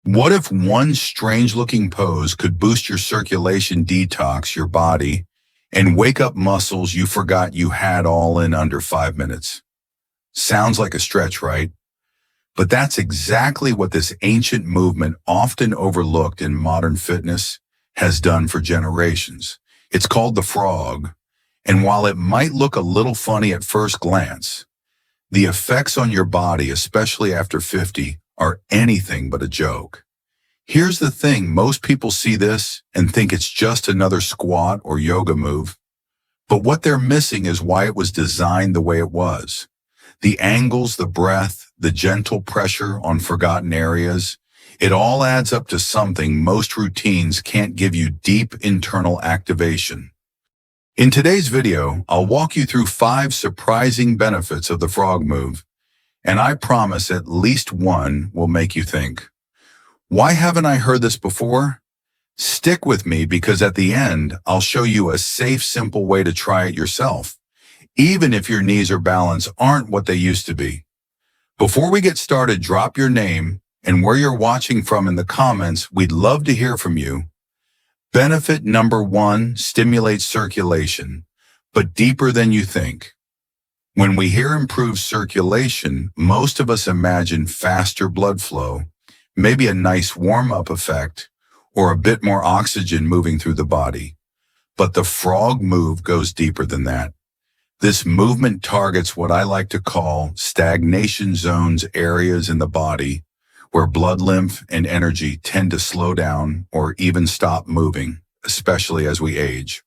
What if one strange-looking pose could boost your circulation, detox your body, and wake up muscles you forgot you had all in under 5 minutes? Sounds like a stretch, right? But that's exactly what this ancient movement, often overlooked in modern fitness, has done for generations. It's called the frog, and while it might look a little funny at first glance, the effects on your body, especially after 50, are anything but a joke. Here's the thing, most people see this and think it's just another squat or yoga move, but what they're missing is why it was designed the way it was. The angles, the breath, the gentle pressure on forgotten areas, it all adds up to something most routines can't give you: deep internal activation. In today's video, I'll walk you through 5 surprising benefits of the frog move, and I promise at least one will make you think, why haven't I heard this before? Stick with me because at the end, I'll show you a safe, simple way to try it yourself, even if your knees or balance aren't what they used to be. Before we get started, drop your name and where you're watching from in the comments. We'd love to hear from you. Benefit number 1, stimulates circulation, but deeper than you think. When we hear improved circulation, most of us imagine faster blood flow, maybe a nice warm-up effect, or a bit more oxygen moving through the body. But the frog move goes deeper than that. This movement targets what I like to call stagnation zones, areas in the body where blood, lymph, and energy tend to slow down or even stop moving, especially as we age.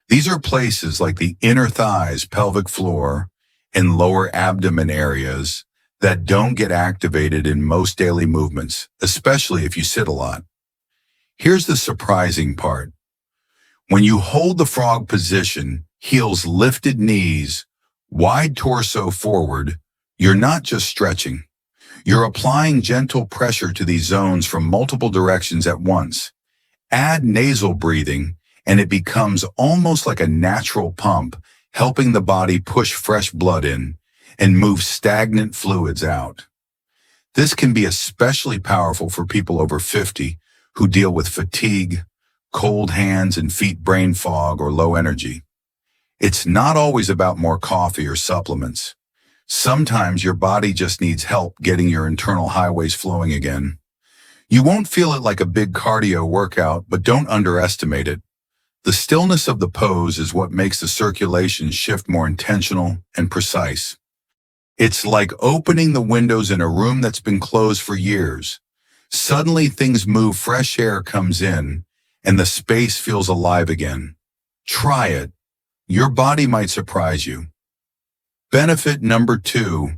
These are places like the inner thighs, pelvic floor, and lower abdomen areas that don't get activated in most daily movements, especially if you sit a lot. Here's the surprising part. When you hold the frog position, heels lifted, knees, wide torso forward, you're not just stretching. You're applying gentle pressure to these zones from multiple directions at once. Add nasal breathing, and it becomes almost like a natural pump, helping the body push fresh blood in and move stagnant fluids out. This can be especially powerful for people over 50 who deal with fatigue, cold hands and feet, brain fog, or low energy. It's not always about more coffee or supplements. Sometimes your body just needs help getting your internal highways flowing again. You won't feel it like a big cardio workout, but don't underestimate it. The stillness of the pose is what makes the circulation shift more intentional and precise. It's like opening the windows in a room that's been closed for years. Suddenly things move, fresh air comes in, and the space feels alive again. Try it. Your body might surprise you. Benefit number 2,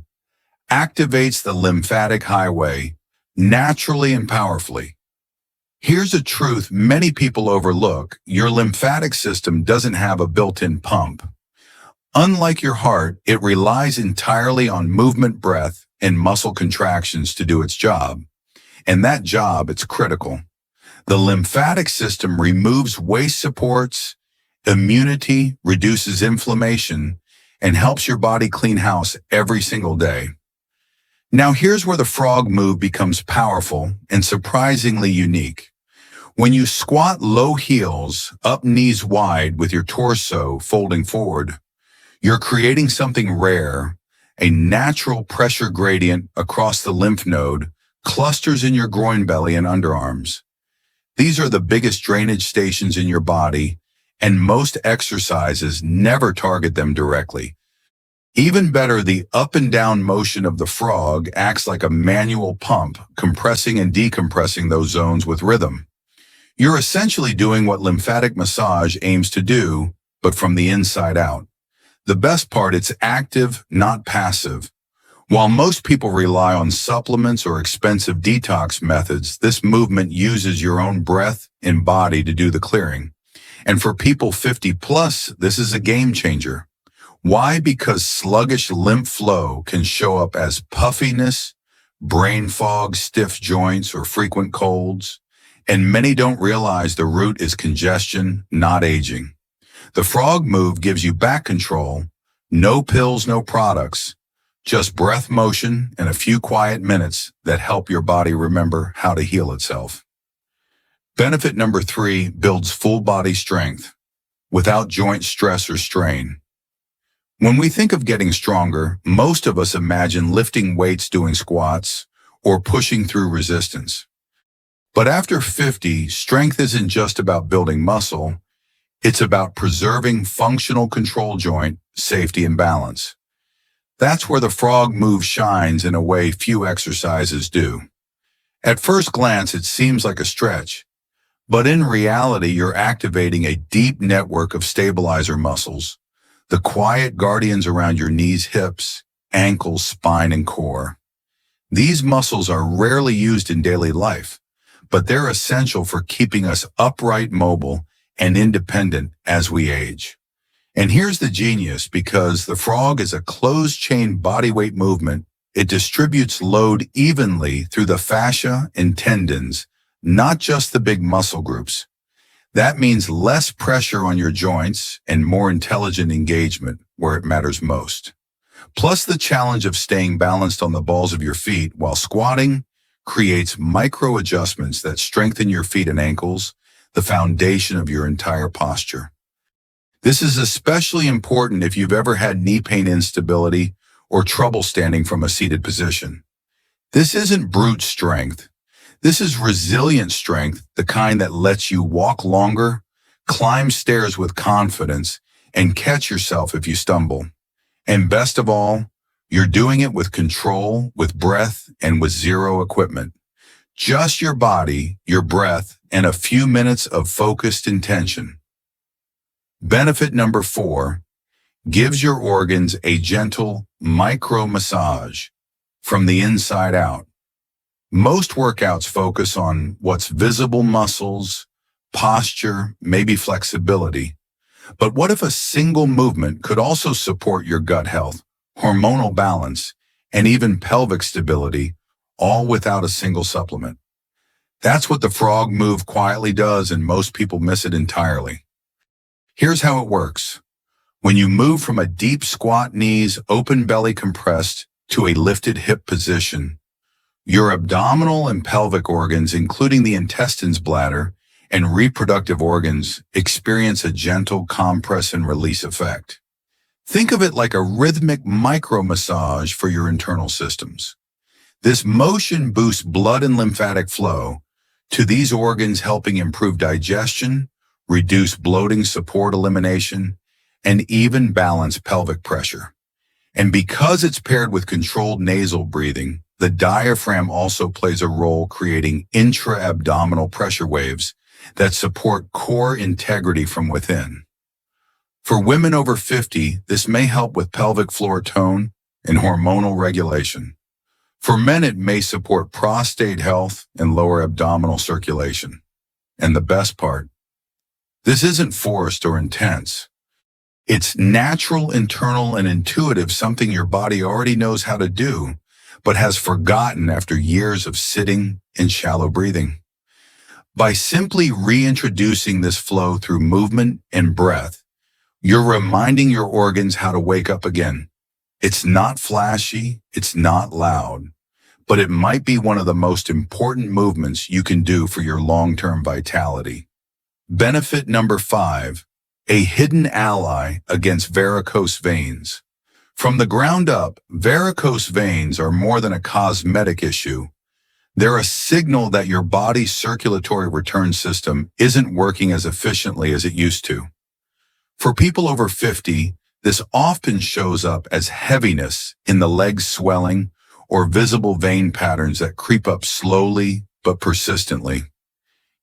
activates the lymphatic highway naturally and powerfully. Here's a truth many people overlook. Your lymphatic system doesn't have a built-in pump. Unlike your heart, it relies entirely on movement, breath, and muscle contractions to do its job. And that job, it's critical. The lymphatic system removes waste, supports immunity, reduces inflammation, and helps your body clean house every single day. Now here's where the frog move becomes powerful and surprisingly unique. When you squat, low heels, up knees wide with your torso folding forward, you're creating something rare, a natural pressure gradient across the lymph node, clusters in your groin, belly, and underarms. These are the biggest drainage stations in your body, and most exercises never target them directly. Even better, the up and down motion of the frog acts like a manual pump, compressing and decompressing those zones with rhythm. You're essentially doing what lymphatic massage aims to do, but from the inside out. The best part, it's active, not passive. While most people rely on supplements or expensive detox methods, this movement uses your own breath and body to do the clearing. And for people 50 plus, this is a game changer. Why? Because sluggish lymph flow can show up as puffiness, brain fog, stiff joints, or frequent colds. And many don't realize the root is congestion, not aging. The frog move gives you back control, no pills, no products, Just breath motion and a few quiet minutes that help your body remember how to heal itself. Benefit number 3 builds full body strength without joint stress or strain. When we think of getting stronger, most of us imagine lifting weights, doing squats, or pushing through resistance. But after 50, strength isn't just about building muscle, it's about preserving functional control joint safety and balance. That's where the frog move shines in a way few exercises do. At first glance, it seems like a stretch, but in reality, you're activating a deep network of stabilizer muscles, the quiet guardians around your knees, hips, ankles, spine, and core. These muscles are rarely used in daily life, but they're essential for keeping us upright, mobile, and independent as we age. And here's the genius, because the frog is a closed-chain bodyweight movement. It distributes load evenly through the fascia and tendons, not just the big muscle groups. That means less pressure on your joints and more intelligent engagement where it matters most. Plus, the challenge of staying balanced on the balls of your feet while squatting creates micro adjustments that strengthen your feet and ankles, the foundation of your entire posture. This is especially important if you've ever had knee pain, instability, or trouble standing from a seated position. This isn't brute strength. This is resilient strength, the kind that lets you walk longer, climb stairs with confidence, and catch yourself if you stumble. And best of all, you're doing it with control, with breath, and with zero equipment. Just your body, your breath, and a few minutes of focused intention. Benefit number 4, gives your organs a gentle micro massage from the inside out. Most workouts focus on what's visible: muscles, posture, maybe flexibility. But what if a single movement could also support your gut health, hormonal balance, and even pelvic stability, all without a single supplement? That's what the frog move quietly does, and most people miss it entirely. Here's how it works. When you move from a deep squat, knees, open belly compressed, to a lifted hip position, your abdominal and pelvic organs, including the intestines, bladder, and reproductive organs, experience a gentle compress and release effect. Think of it like a rhythmic micro massage for your internal systems. This motion boosts blood and lymphatic flow to these organs, helping improve digestion, reduce bloating, support elimination, and even balance pelvic pressure. And because it's paired with controlled nasal breathing, the diaphragm also plays a role, creating intra-abdominal pressure waves that support core integrity from within. For women over 50, this may help with pelvic floor tone and hormonal regulation. For men, it may support prostate health and lower abdominal circulation. And the best part, this isn't forced or intense. It's natural, internal, and intuitive, something your body already knows how to do, but has forgotten after years of sitting and shallow breathing. By simply reintroducing this flow through movement and breath, you're reminding your organs how to wake up again. It's not flashy, it's not loud, but it might be one of the most important movements you can do for your long-term vitality. Benefit number 5, a hidden ally against varicose veins. From the ground up, varicose veins are more than a cosmetic issue. They're a signal that your body's circulatory return system isn't working as efficiently as it used to. For people over 50, this often shows up as heaviness in the legs, swelling, or visible vein patterns that creep up slowly but persistently.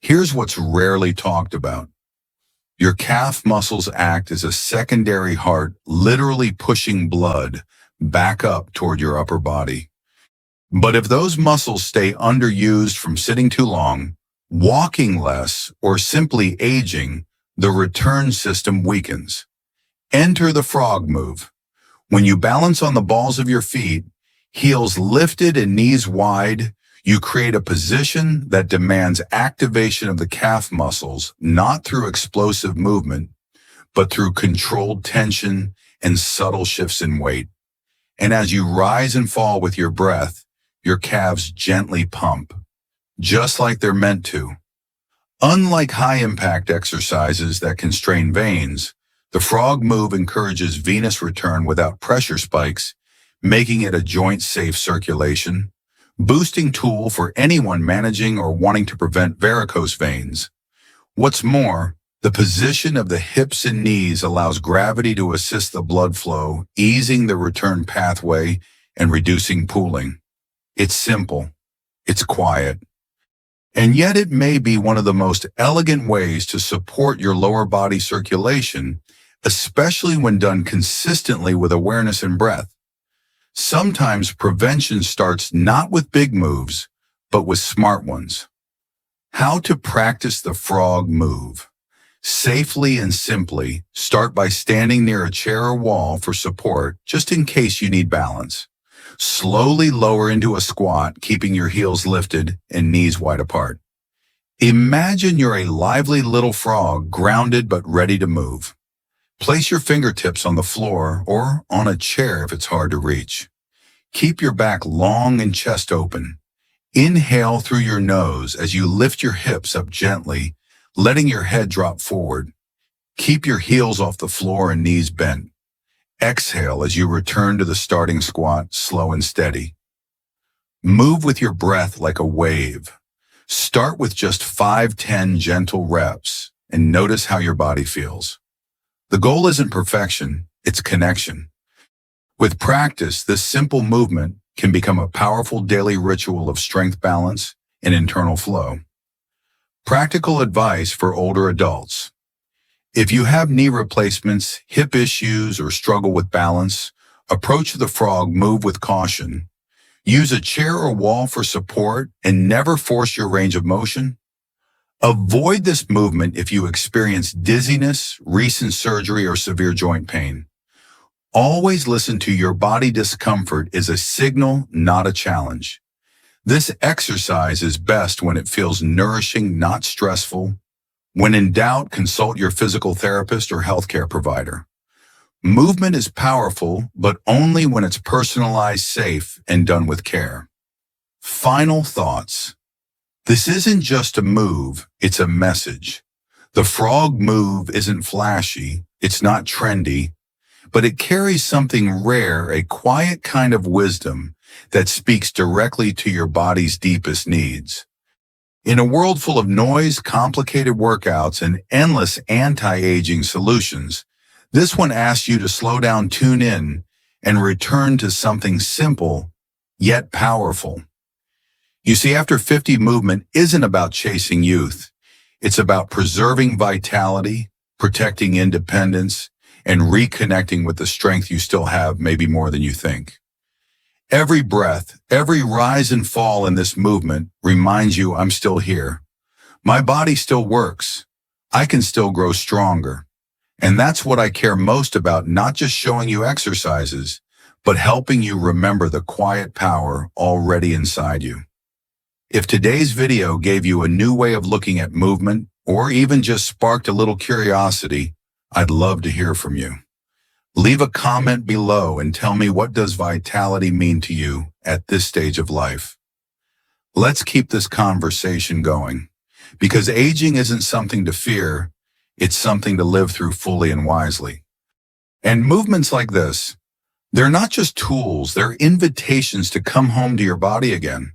Here's what's rarely talked about. Your calf muscles act as a secondary heart, literally pushing blood back up toward your upper body. But if those muscles stay underused from sitting too long, walking less, or simply aging, the return system weakens. Enter the frog move. When you balance on the balls of your feet, heels lifted and knees wide, you create a position that demands activation of the calf muscles, not through explosive movement, but through controlled tension and subtle shifts in weight. And as you rise and fall with your breath, your calves gently pump, just like they're meant to. Unlike high-impact exercises that can strain veins, the frog move encourages venous return without pressure spikes, making it a joint-safe circulation, boosting tool for anyone managing or wanting to prevent varicose veins. What's more, the position of the hips and knees allows gravity to assist the blood flow, easing the return pathway and reducing pooling. It's simple, it's quiet, and yet it may be one of the most elegant ways to support your lower body circulation, especially when done consistently with awareness and breath. Sometimes prevention starts not with big moves, but with smart ones. How to practice the frog move. Safely and simply, start by standing near a chair or wall for support, just in case you need balance. Slowly lower into a squat, keeping your heels lifted and knees wide apart. Imagine you're a lively little frog, grounded but ready to move. Place your fingertips on the floor or on a chair if it's hard to reach. Keep your back long and chest open. Inhale through your nose as you lift your hips up gently, letting your head drop forward. Keep your heels off the floor and knees bent. Exhale as you return to the starting squat, slow and steady. Move with your breath like a wave. Start with just 5-10 gentle reps and notice how your body feels. The goal isn't perfection, it's connection. With practice, this simple movement can become a powerful daily ritual of strength balance and internal flow. Practical advice for older adults. If you have knee replacements, hip issues, or struggle with balance, approach the frog move with caution. Use a chair or wall for support and never force your range of motion. Avoid this movement if you experience dizziness, recent surgery, or severe joint pain. Always listen to your body discomfort as a signal, not a challenge. This exercise is best when it feels nourishing, not stressful. When in doubt, consult your physical therapist or healthcare provider. Movement is powerful, but only when it's personalized, safe, and done with care. Final thoughts. This isn't just a move, it's a message. The frog move isn't flashy, it's not trendy, but it carries something rare, a quiet kind of wisdom that speaks directly to your body's deepest needs. In a world full of noise, complicated workouts, and endless anti-aging solutions, this one asks you to slow down, tune in, and return to something simple, yet powerful. You see, After 50 movement isn't about chasing youth. It's about preserving vitality, protecting independence, and reconnecting with the strength you still have, maybe more than you think. Every breath, every rise and fall in this movement reminds you I'm still here. My body still works. I can still grow stronger. And that's what I care most about, not just showing you exercises, but helping you remember the quiet power already inside you. If today's video gave you a new way of looking at movement, or even just sparked a little curiosity, I'd love to hear from you. Leave a comment below and tell me, what does vitality mean to you at this stage of life? Let's keep this conversation going, because aging isn't something to fear, it's something to live through fully and wisely. And movements like this, they're not just tools, they're invitations to come home to your body again.